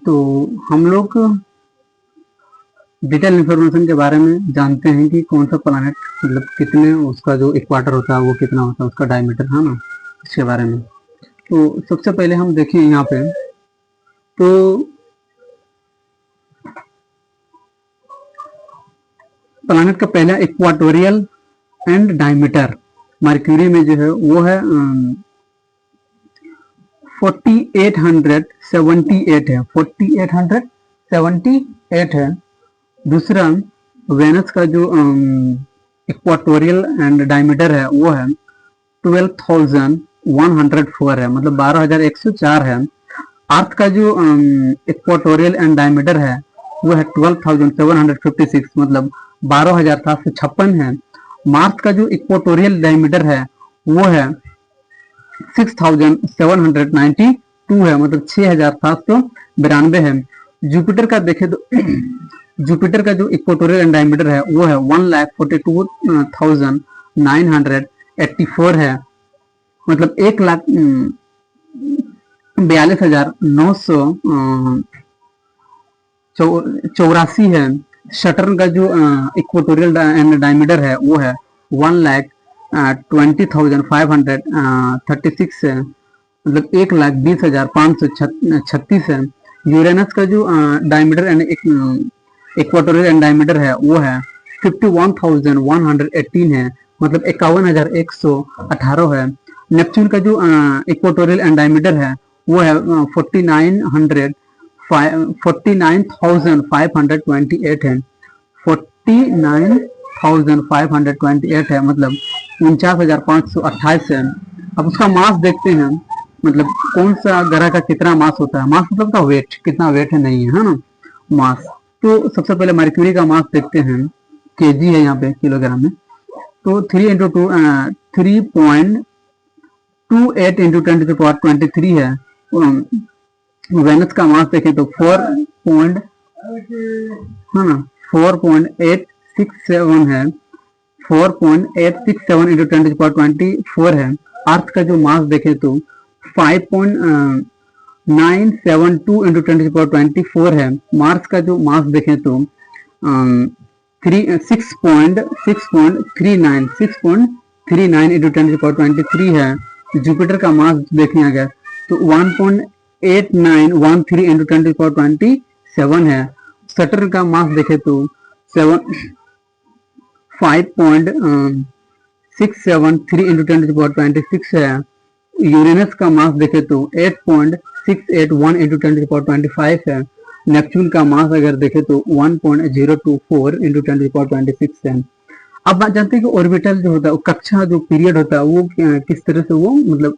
तो हम लोग डिटेल इंफॉर्मेशन के बारे में जानते हैं कि कौन सा प्लैनेट मतलब कितने उसका जो इक्वाटर होता है वो कितना होता है, उसका डायमीटर है ना, इसके बारे में। तो सबसे पहले हम देखें यहाँ पे, तो प्लैनेट का पहला इक्वाटोरियल एंड डायमीटर मर्क्यूरी में जो है वो है 4878 है, 4878 है। दूसरा वेनस का जो इक्वाटोरियल एंड डायमीटर है वो है 12,104 है, मतलब 12,104 है। अर्थ का जो इक्वाटोरियल एंड डायमीटर है वो है 12,756, मतलब 12,756 है। मार्स का जो इक्वाटोरियल डायमीटर है वो है 6,792 है, मतलब 6,792 है। जुपिटर का देखे तो जुपिटर का जो इक्वाटोरियल एंड डायमीटर है वो है 1,42,984 है, मतलब 1,42,984 है। सटर्न का जो इक्वाटोरियल एंड डायमीटर है वो है 1,20,536 है, मतलब 1,20,536 है। यूरेनस का जो diameter and equatorial and diameter है वो है 51,118 है, मतलब 51,118 है। नेपच्यून का जो इक्वाटोरियल एंड डायमीटर है वो है 49,528 है, 49,528 है, मतलब 49,528 है। अब उसका मास देखते हैं, मतलब कौन सा ग्रह का कितना मास होता है। मास मतलब का वेट, कितना वेट है नहीं है ना, मास। तो सबसे पहले मर्क्यूरी का मास देखते हैं, केजी है यहाँ पे किलोग्राम में। तो 3 इंटू 10⁻23 है। वेनस का मास देखें तो 4.867 है, 4.867 इंटू 10⁻24 है। अर्थ का जो मास देखें तो 5.972 इंटू 10⁻24 है। मार्स का जो मास देखें तो 6.39 इंटू 10⁻23 है। जुपिटर का मास देखने अगर तो 1.8913 इंटू 10⁻27 है। सटर्न का मास देखे तो 5.673 इंटू 10⁻26 है। यूरेनस का मास देखे तो 8.681 इंटू 10⁻25 है। नेपच्यून का मास अगर देखे तो 1.024 इंटू 10⁻26 है। अब बात जानते हैं कि ऑर्बिटल जो होता है, कक्षा जो पीरियड होता है वो किस तरह से वो मतलब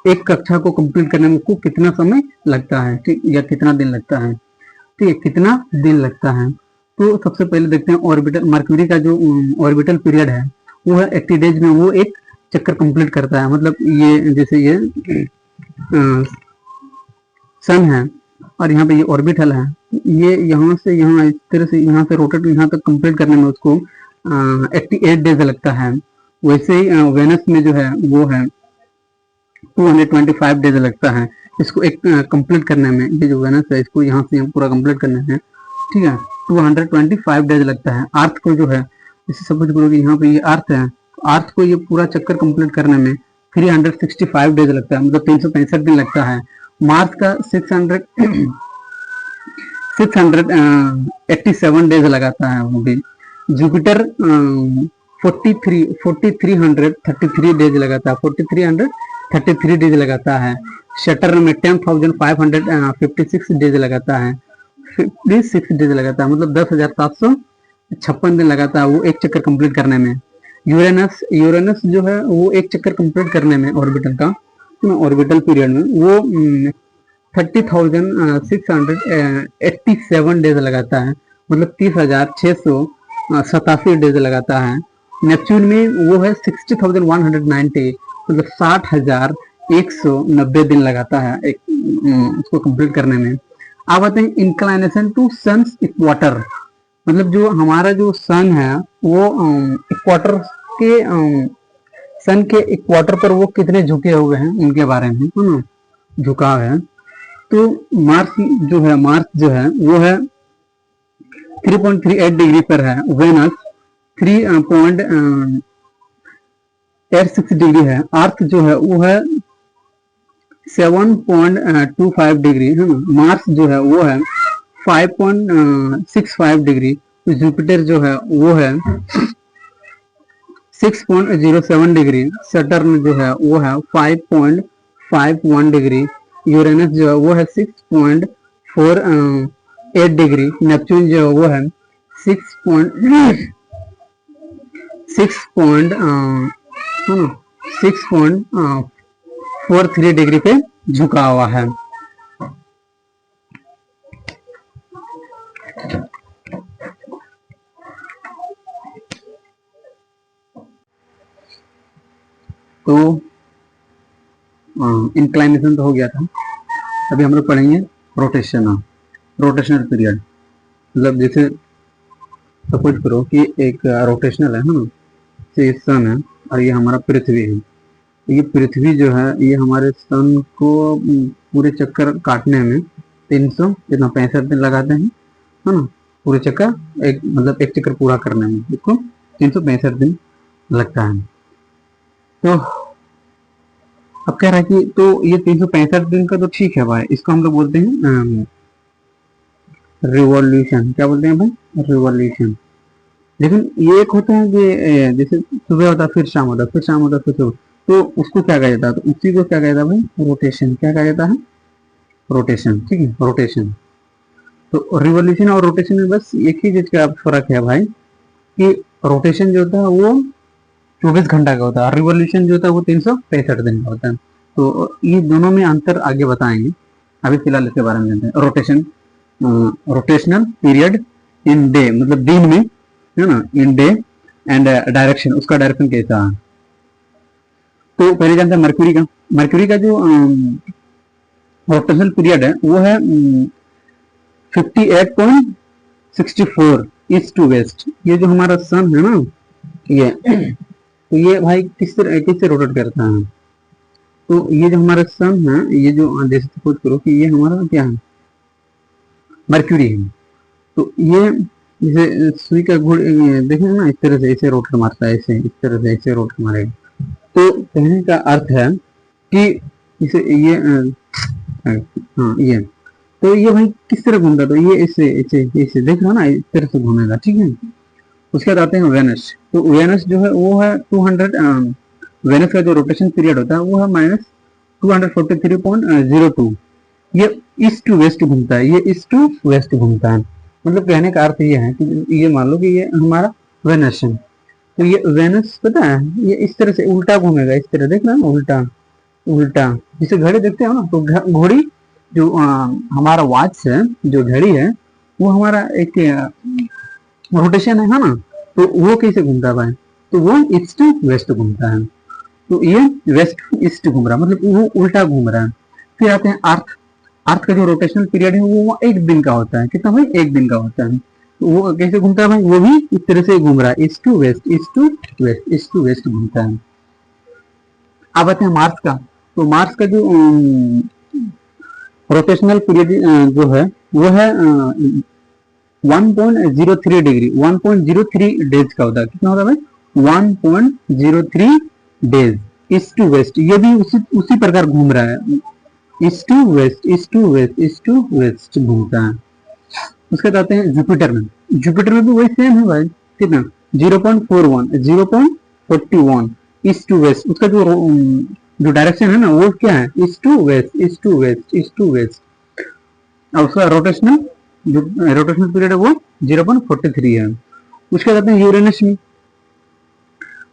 एक कक्षा को कंप्लीट करने में उसको कितना समय लगता है, ठीक, या कितना दिन लगता है, ठीक है, कितना दिन लगता है। तो सबसे पहले देखते हैं ऑर्बिटल मर्क्यूरी का जो ऑर्बिटल पीरियड है वो है 80 डेज में वो एक चक्कर कंप्लीट करता है। मतलब ये जैसे ये सन है और यहाँ पे ये ऑर्बिटल है, ये यहाँ से यहाँ इस तरह से यहाँ से रोटेट यहाँ तक कंप्लीट करने में उसको 88 डेज लगता है। वैसे ही वेनस में जो है वो है 225 डेज लगता है इसको एक कंप्लीट करने में। ये जो वेनस है इसको यहाँ से पूरा कंप्लीट करने में, ठीक है, 225 डेज लगता है। अर्थ को जो है इसे सपोज करो कि यहाँ पे ये अर्थ है, अर्थ को ये पूरा चक्कर कंप्लीट करने में 365 डेज लगता है, मतलब 365 दिन लगता है। मार्स का 687 डेज लगाता है वो भी। जुपिटर 4333 डेज लगाता है, 4333 डेज लगाता है। शटर्न में 10,556 डेज लगाता है, 56 डेज लगाता है, मतलब 10,756 दिन लगाता है वो एक चक्कर कंप्लीट करने में। यूरेनस जो है वो एक चक्कर कंप्लीट करने में ऑर्बिटल का, ऑर्बिटल पीरियड में वो 30,687 डेज लगाता है, मतलब 30,687 डेज लगाता है। नेपच्यून में वो है 60,190, मतलब 60,190 दिन लगाता है एक उसको कंप्लीट करने में। अब आते हैं इंक्लाइनेशन टू सन्स इक्वाटर, मतलब जो हमारा जो सन है वो इक्वाटर के सन के इक्वाटर पर वो कितने झुके हुए हैं उनके बारे में, झुकाव है। तो मार्स जो है वो है 3.38 डिग्री पर है। वेनस 3.86 डिग्री है। अर्थ जो है वो है 7.25 डिग्री है ना। मार्स जो है वो है 5.65 डिग्री। जुपिटर जो है वो है 6.07 डिग्री। सटर्न जो है वो है 5.51 डिग्री। यूरेनस जो है वो है 6.48 डिग्री। नेपच्यून जो है वो है 6.43 डिग्री पे झुका हुआ है। तो इंक्लाइनेशन तो हो गया था। अभी हम लोग पढ़ेंगे रोटेशनल पीरियड। मतलब जैसे सपोज करो कि एक रोटेशनल है ना, ये सन है और ये हमारा पृथ्वी है। ये पृथ्वी जो है ये हमारे सन को पूरे चक्कर काटने में 365 दिन लगाते हैं, है ना। पूरे चक्कर एक चक्कर पूरा करने में इसको 365 दिन लगता है। तो अब कह रहा है कि तो ये 365 दिन का तो ठीक है भाई, इसको हम लोग बोलते हैं रिवॉल्यूशन। क्या बोलते हैं भाई? रिवॉल्यूशन। लेकिन ये एक होता है कि जैसे सुबह होता है फिर शाम होता है, फिर शाम होता है फिर सुबह, तो उसको क्या कहा जाता है? तो उसी को क्या कहा जाता है भाई? रोटेशन। क्या कहा जाता है? रोटेशन। ठीक है, रोटेशन। तो रिवॉल्यूशन और रोटेशन में बस एक ही चीज का फर्क है भाई कि रोटेशन जो होता है वो 24 घंटा का होता है और रिवॉल्यूशन जो होता है वो 365 दिन का होता है। तो ये दोनों में अंतर आगे बताएंगे। अभी फिलहाल इसके बारे में जानते हैं। रोटेशनल पीरियड इन डे, मतलब दिन में, है ना, इन डे एंड डायरेक्शन, उसका डायरेक्शन कैसा है। तो पहले जानते हैं मर्क्यूरी का जो रोटेशनल पीरियड है वो है 58.64 ईस्ट टू वेस्ट। ये जो हमारा सन है ना, ये तो ये भाई किससे रोटेट करता है? तो ये जो हमारा सन है, ये जो जैसे सपोज करो कि ये हमारा क्या है? मर्क्यूरी है। तो ये जैसे सुई का घुड़ देखेंगे ना, इस तरह से ऐसे रोटेट मारता है, ऐसे इस तरह से ऐसे रोटेट मारेगा। तो कहने का अर्थ है कि इसे ये हाँ ये, तो ये भाई किस तरह घूमता है? तो ये ऐसे देख रहा ना, इस तरह से घूमेगा। ठीक है। उसके बाद आते हैं वेनस। तो वेनस जो है वो है 200, वेनस का जो रोटेशन पीरियड होता है वो है -243.02। ये ईस्ट टू वेस्ट घूमता है, ये ईस्ट टू वेस्ट घूमता है। मतलब कहने का अर्थ ये है कि ये मान लो कि ये हमारा वेनस है। तो ये वेनस पता है ये इस तरह से उल्टा घूमेगा, इस तरह देखना, उल्टा उल्टा। जैसे घड़ी देखते हो ना, तो घड़ी जो हमारा वॉच है, जो घड़ी है, वो हमारा एक रोटेशन है ना। तो वो कैसे घूमता है भाई? तो वो ईस्ट टू वेस्ट घूमता है। तो ये वेस्ट टू ईस्ट घूम रहा है, मतलब वो उल्टा घूम रहा है। फिर आते हैं अर्थ का जो रोटेशनल पीरियड है वो 1 दिन का होता है। कितना भाई? 1 दिन का होता है। तो वो कैसे घूमता है भाई? वो भी इस तरह से घूम रहा है, east to west, east to west, east to west घूमता है। अब आते हैं मार्स का। तो मार्स का जो रोटेशनल पीरियड जो है वो है 1.03 डिग्री, 1.03 डेज का होता है। कितना होता है भाई? 1.03 डेज ईस्ट टू वेस्ट। ये भी उसी प्रकार घूम रहा है, east to west, east to west, east to west घूमता है। उसके बाद आते हैं जुपिटर में। जुपिटर में भी वही सेम है भाई। कितना? 0.41 ईस्ट टू वेस्ट। उसका जो डायरेक्शन है ना वो क्या है? East to west, east to west, east to west. और उसका रोटेशनल पीरियड है वो 0.43 है। उसके बाद आते हैं यूरेनस में।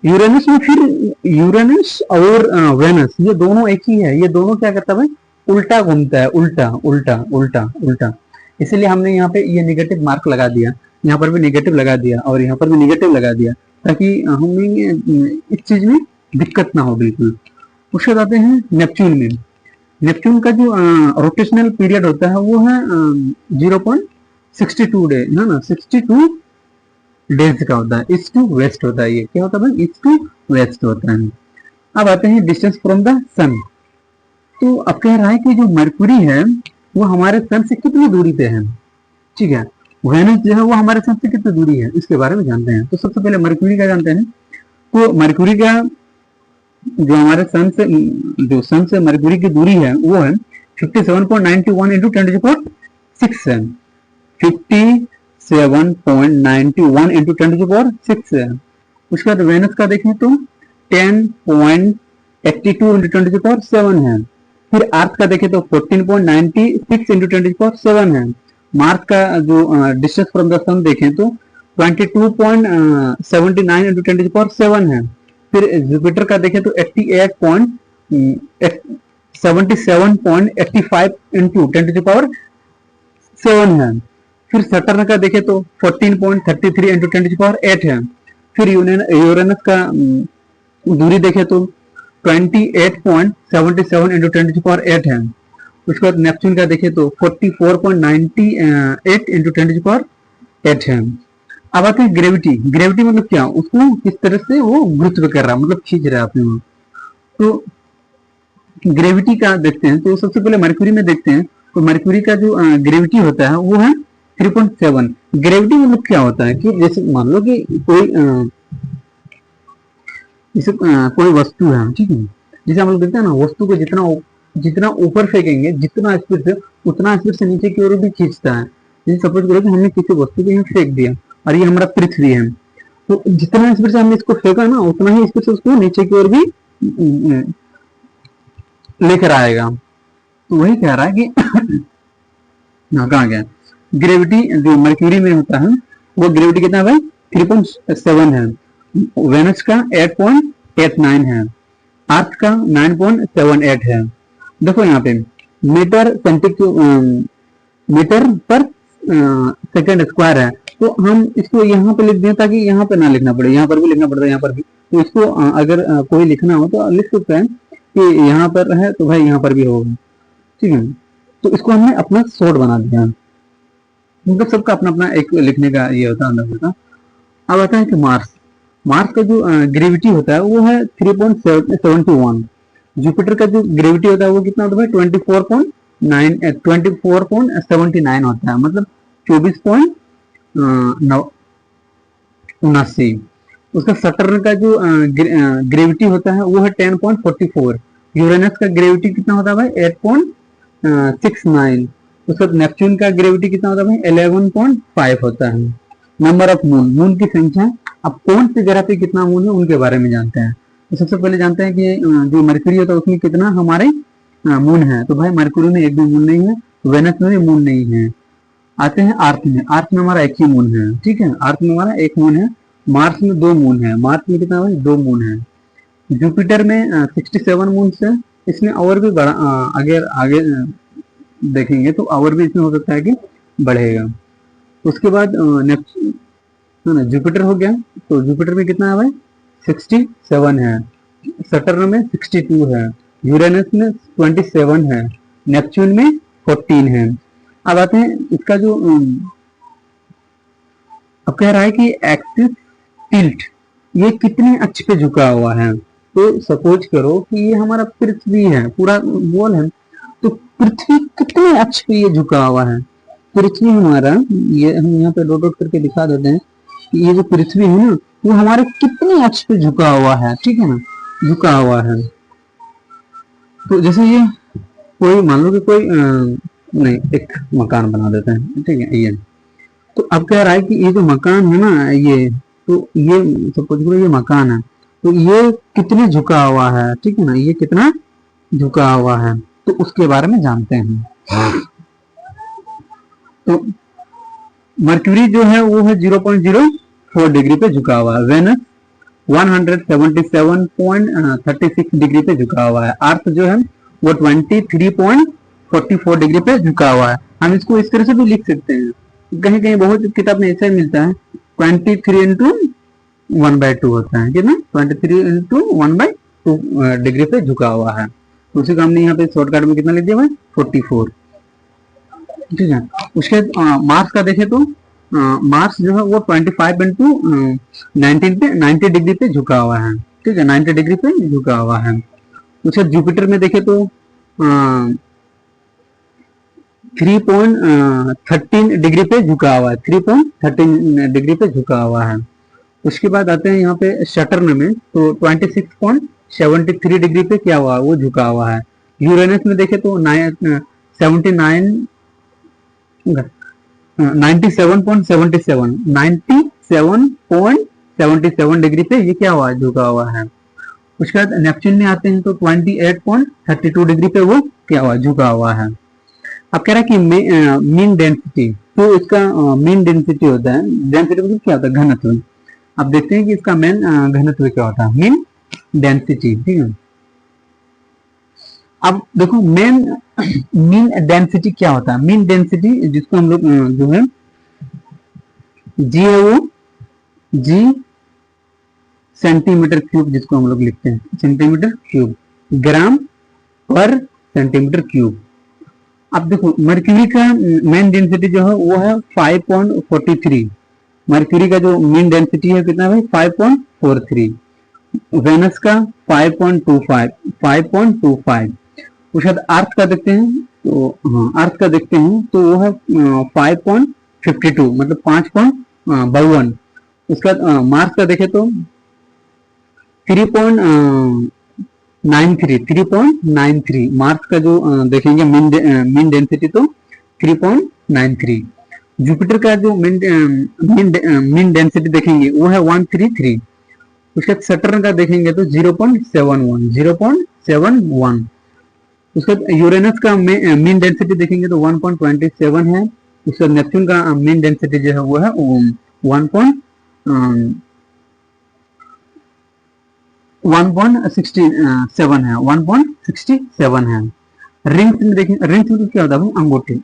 यूरेनस में फिर यूरेनस और वेनस ये दोनों एक ही है। ये दोनों क्या करता है भाई? उल्टा घूमता है, उल्टा उल्टा उल्टा उल्टा। इसलिए हमने यहाँ पे ये नेगेटिव मार्क लगा दिया, यहाँ पर भी नेगेटिव लगा दिया और यहाँ पर भी नेगेटिव लगा दिया, ताकि हमें इस चीज में दिक्कत ना हो बिल्कुल। उसके बाद आते हैं नेपच्यून में। नेपच्यून का जो रोटेशनल पीरियड होता है वो है 0.62 डे, है ना, 62 डेज का होता है। ईस्ट टू वेस्ट होता है। ये क्या होता है भाई? ईस्ट टू वेस्ट होता है। अब आते हैं डिस्टेंस फ्रॉम द सन। तो अब कह रहा है कि जो मरकुरी है वो हमारे सन से कितनी दूरी पे है, ठीक है। वेनस जो है वो हमारे सन से कितनी दूरी है, इसके बारे में जानते हैं। तो सबसे पहले मरक्यूरी का जानते हैं। तो मरक्यूरी का जो हमारे सन से, जो सन से मरक्यूरी की दूरी है वो है 57.91 इंटू 10⁶ है। 57.91 इंटू 10⁶ है। उसके बाद वेनस का देखें तो 10.82 इंटू 10⁶ है। फिर अर्थ का देखें तो 14.96 इंटू 10⁶ है। मार्स का जो डिस्टेंस फ्रॉम द सन देखें तो 22.79 इंटू 10⁶ है। फिर जुपिटर का देखें तो 77.85 इंटू 10⁶ है। फिर सटर्न का देखें तो 14.33 इंटू 10⁸ है। फिर यूरेनस का दूरी देखें तो 28.77 इंटू 10⁸ है। उसके बाद नेपच्यून का देखें तो 44.98 इंटू 10⁸ है। अब आते हैं ग्रेविटी। ग्रेविटी मतलब क्या, उसको किस तरह से वो गुरुत्व कर रहा है, मतलब खींच रहा है अपने वहां। तो ग्रेविटी का देखते हैं। तो सबसे पहले मरक्यूरी में देखते हैं। तो मरक्यूरी का जो ग्रेविटी होता है वो है 3.7। ग्रेविटी मतलब क्या होता है कि जैसे मान लो कि कोई वस्तु है, ठीक है। जैसे हम लोग देखते हैं ना, वस्तु को जितना ऊपर फेंकेंगे, जितना स्पीड से, उतना स्पीड से नीचे की ओर भी खींचता है। जैसे सपोज करो कि हमने किसी वस्तु को यहाँ फेंक दिया और ये हमारा पृथ्वी है, तो जितना स्पीड से हमने इसको फेंका ना, उतना ही स्पीड से उसको नीचे की ओर भी लेकर आएगा। तो वही कह रहा है कि कहाँ गया, ग्रेविटी जो मर्क्यूरी में होता है वो ग्रेविटी कितना है, 3.7 है। वेनस का 8.89 है। अर्थ का 9.78 है। देखो यहाँ पे मीटर पर सेकेंड स्क्वायर है। तो हम इसको यहाँ पे लिख दें ताकि यहाँ पे ना लिखना पड़े, यहाँ पर भी लिखना पड़ता है, यहाँ पर भी। तो इसको अगर कोई लिखना हो तो लिख सकते हैं कि यहाँ पर है तो भाई यहाँ पर भी होगा, ठीक है। तो इसको हमने अपना शॉर्ट बना दिया, मतलब सबका अपना अपना एक लिखने का ये होता है। अब आता है कि मार्स का जो ग्रेविटी होता है वो है 3.71। जुपिटर का जो ग्रेविटी होता है वो कितना होता है, 24.79 होता है, मतलब 24.79। उसका सटर्न का जो ग्रेविटी होता है वो है 10.44। यूरेनस का ग्रेविटी कितना होता है भाई, 8.69। उसका नेपच्यून का ग्रेविटी कितना होता है भाई, 11.5 होता है। नंबर ऑफ मून की संख्या। अब कौन सी ग्रह पे कितना मून है उनके बारे में जानते हैं। तो सबसे पहले जानते हैं कि जो मरकरी होता है उसमें कितना हमारे मून है। तो भाई मरकरी में एक भी मून नहीं है, वेनस में भी मून नहीं है। आते हैं अर्थ में। अर्थ में हमारा एक ही मून है, ठीक है। अर्थ में हमारा एक मून है। मार्स में 2 मून है। मार्स में कितना भाई, 2 मून है। जुपिटर में 67 मून है। इसमें और भी बड़ा आगे देखेंगे तो और भी इसमें हो सकता है कि बढ़ेगा। उसके बाद जुपिटर हो गया। तो जुपिटर में कितना है भाई, 67 है। सटर्न में 62 है। यूरेनस में 27 है। नेपच्यून में 14 है। अब आते हैं इसका जो अब कह रहा है कि एक्सिस टिल्ट ये कितने अक्ष पे झुका हुआ है। तो सपोज करो कि ये हमारा पृथ्वी है, पूरा गोल है। तो पृथ्वी कितने अक्ष पे ये झुका हुआ है। पृथ्वी हमारा, ये हम यहाँ पे डॉट डॉट करके दिखा देते हैं कि ये जो पृथ्वी है ना वो हमारे कितने अक्ष पे झुका हुआ है, ठीक है ना, झुका हुआ है। तो जैसे ये कोई मान लो कि कोई नहीं, एक मकान बना देते हैं, ठीक है। ये तो अब कह रहा है कि ये जो मकान है ना, ये तो ये सपोज करो ये मकान है, तो ये कितने झुका हुआ है, ठीक है ना, ये कितना झुका हुआ है। तो उसके बारे में जानते हैं। तो मर्क्यूरी जो है वो है 0.04 डिग्री पे झुका हुआ है। वेनस 177.36 डिग्री पे झुका हुआ है। अर्थ जो है वो 23.44 डिग्री पे झुका हुआ है। हम इसको इस तरह से भी लिख सकते हैं, कहीं कहीं बहुत किताब में ऐसा मिलता है 23 इंटू 1/2 होता है, कितना 23 इंटू 1/2 डिग्री पे झुका हुआ है। उसी को हमने यहाँ पे शॉर्टकट में कितना लिख दिया भाई, 44, ठीक है। उसके मार्स का देखें तो मार्स जो है वो 25 इंटू 90 डिग्री पे झुका हुआ है, ठीक है, 90 डिग्री पे झुका हुआ है। उसके जुपिटर में देखें तो 3.13 डिग्री पे झुका हुआ है, 3.13 डिग्री पे झुका हुआ है। उसके बाद आते हैं यहाँ पे सटर्न में, तो 26.73 डिग्री पे क्या हुआ, वो झुका हुआ है। यूरेनस में देखे तो 97.77 डिग्री पे ये क्या हुआ है, झुका हुआ है। उसके बाद नेपच्यून में आते हैं तो 28.32 डिग्री पे वो क्या हुआ, झुका हुआ है। अब कह रहा है कि मीन डेंसिटी, तो इसका मीन डेंसिटी होता है, डेंसिटी मतलब क्या होता है, घनत्व। अब देखते हैं कि इसका मेन घनत्व क्या होता है, मीन डेंसिटी, ठीक है। अब देखो मीन डेंसिटी क्या होता है, मीन डेंसिटी जिसको हम लोग जो है जी है वो जी सेंटीमीटर क्यूब, जिसको हम लोग लिखते हैं सेंटीमीटर क्यूब, ग्राम पर सेंटीमीटर क्यूब। अब देखो मर्क्यूरी का मेन डेंसिटी जो है वो है 5.43, मर्क्यूरी का जो मेन डेंसिटी है कितना भाई, 5.43। वेनस का 5.25। उसके बाद अर्थ का देखते हैं तो हाँ, अर्थ का देखते हैं तो वो है 5.52, मतलब 5.52। उसके बाद मार्स का देखे तो 3.93, मार्स का जो देखेंगे मीन डेंसिटी तो 3.93। जुपिटर का जो मीन डेंसिटी देखेंगे वो है 133। उसके बाद सटर्न का देखेंगे तो 0.71। उसके बाद यूरेनस का मीन डेंसिटी देखेंगे तो 1.27 है। उसके बाद नेपच्यून का मीन डेंसिटी जो है वो है 1.67 है, 1.67 है। रिंग्स में देखेंगे, रिंग्स में क्या होता है भाई, अंगूठी।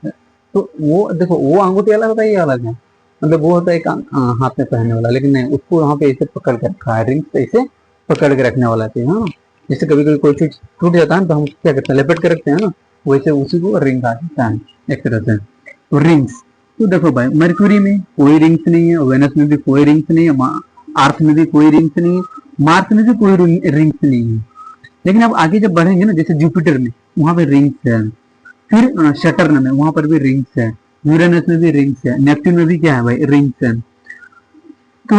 तो वो देखो वो अंगूठी अलग होता है, ये अलग है, मतलब वो होता है एक हाथ में पहनने वाला, लेकिन नहीं, उसको वहां पे ऐसे पकड़ के रखा है, रिंग्स ऐसे पकड़ के रखने वाला है। हाँ, जैसे कभी कभी कोई चीज टूट जाता है तो हम क्या करते हैं, लेपेट के रखते हैं ना, वैसे उसी को रिंग आ जाता है एक तरह से। तो रिंग्स, तो देखो भाई मर्क्यूरी में कोई रिंग्स नहीं है, वेनस में भी कोई रिंग्स नहीं है, अर्थ में भी कोई रिंग्स नहीं है, मार्स में भी कोई रिंग्स नहीं है। लेकिन अब आगे जब बढ़ेंगे ना, जैसे जुपिटर में वहां पे रिंग्स है, फिर सटर्न में वहां पर भी रिंग्स है, यूरेनस में भी रिंग्स है, नेपच्यून में भी क्या है भाई, रिंग्स है। तो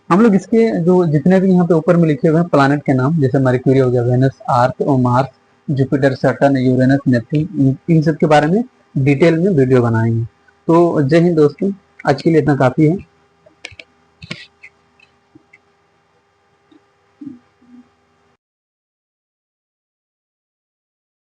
हम लोग इसके जो जितने भी यहाँ पे ऊपर में लिखे हुए हैं प्लैनेट के नाम, जैसे मर्क्यूरी हो गया, वेनस, अर्थ और Mars, Jupiter, Saturn, Uranus, Neptune, इन सब के बारे में डिटेल में वीडियो बनाएंगे। तो जय हिंद दोस्तों, आज के लिए इतना काफी है।